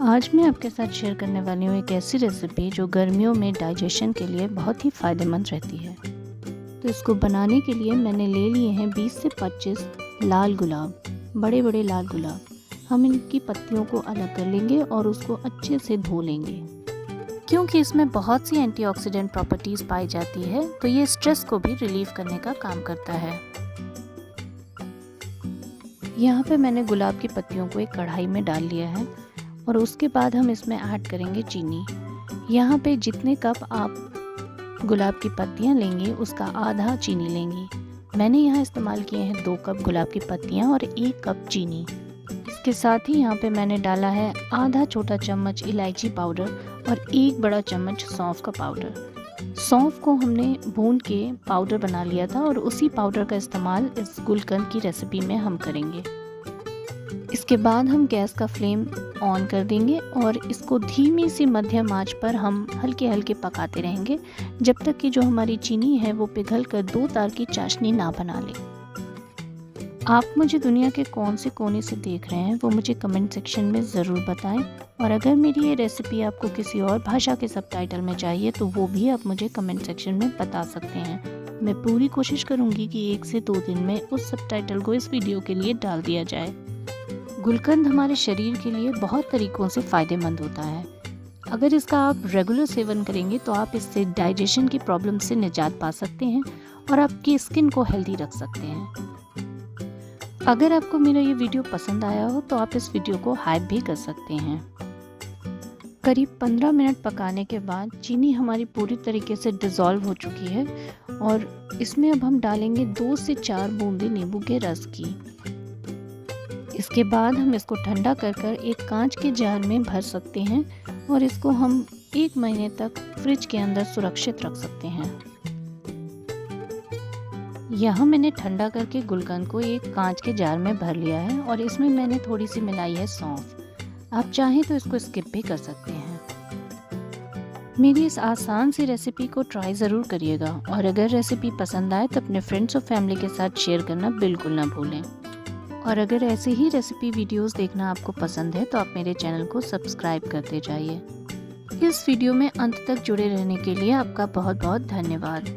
आज मैं आपके साथ शेयर करने वाली हूँ एक ऐसी रेसिपी जो गर्मियों में डाइजेशन के लिए बहुत ही फ़ायदेमंद रहती है। तो इसको बनाने के लिए मैंने ले लिए हैं 20 से 25 लाल गुलाब, बड़े बड़े लाल गुलाब। हम इनकी पत्तियों को अलग कर लेंगे और उसको अच्छे से धो लेंगे। क्योंकि इसमें बहुत सी एंटीऑक्सीडेंट प्रॉपर्टीज़ पाई जाती है, तो ये स्ट्रेस को भी रिलीव करने का काम करता है। यहाँ पे मैंने गुलाब की पत्तियों को एक कढ़ाई में डाल लिया है और उसके बाद हम इसमें ऐड करेंगे चीनी। यहाँ पे जितने कप आप गुलाब की पत्तियाँ लेंगे उसका आधा चीनी लेंगी। मैंने यहाँ इस्तेमाल किए हैं 2 कप गुलाब की पत्तियाँ और 1 कप चीनी। इसके साथ ही यहाँ पे मैंने डाला है आधा छोटा चम्मच इलायची पाउडर और 1 बड़ा चम्मच सौंफ का पाउडर। सौंफ को हमने भून के पाउडर बना लिया था और उसी पाउडर का इस्तेमाल इस गुलकंद की रेसिपी में हम करेंगे। इसके बाद हम गैस का फ्लेम ऑन कर देंगे और इसको धीमी सी मध्यम आंच पर हम हल्के हल्के पकाते रहेंगे जब तक कि जो हमारी चीनी है वो पिघल कर 2 तार की चाशनी ना बना ले। आप मुझे दुनिया के कौन से कोने से देख रहे हैं वो मुझे कमेंट सेक्शन में ज़रूर बताएं, और अगर मेरी ये रेसिपी आपको किसी और भाषा के सबटाइटल में चाहिए तो वो भी आप मुझे कमेंट सेक्शन में बता सकते हैं। मैं पूरी कोशिश करूँगी कि 1 से 2 दिन में उस सबटाइटल को इस वीडियो के लिए डाल दिया जाए। गुलकंद हमारे शरीर के लिए बहुत तरीक़ों से फ़ायदेमंद होता है। अगर इसका आप रेगुलर सेवन करेंगे तो आप इससे डाइजेशन की प्रॉब्लम से निजात पा सकते हैं और आपकी स्किन को हेल्दी रख सकते हैं। अगर आपको मेरा ये वीडियो पसंद आया हो तो आप इस वीडियो को हाइप भी कर सकते हैं। करीब 15 मिनट पकाने के बाद चीनी हमारी पूरी तरीके से डिज़ोल्व हो चुकी है और इसमें अब हम डालेंगे 2 से 4 बूंदे नींबू के रस की। इसके बाद हम इसको ठंडा कर कर एक कांच के जार में भर सकते हैं और इसको हम 1 महीने तक फ्रिज के अंदर सुरक्षित रख सकते हैं। यहाँ मैंने ठंडा करके गुलकंद को एक कांच के जार में भर लिया है और इसमें मैंने थोड़ी सी मिलाई है सौंफ। आप चाहें तो इसको स्किप भी कर सकते हैं। मेरी इस आसान सी रेसिपी को ट्राई ज़रूर करिएगा और अगर रेसिपी पसंद आए तो अपने फ्रेंड्स और फैमिली के साथ शेयर करना बिल्कुल ना भूलें। और अगर ऐसे ही रेसिपी वीडियोस देखना आपको पसंद है तो आप मेरे चैनल को सब्सक्राइब करते जाइए। इस वीडियो में अंत तक जुड़े रहने के लिए आपका बहुत बहुत धन्यवाद।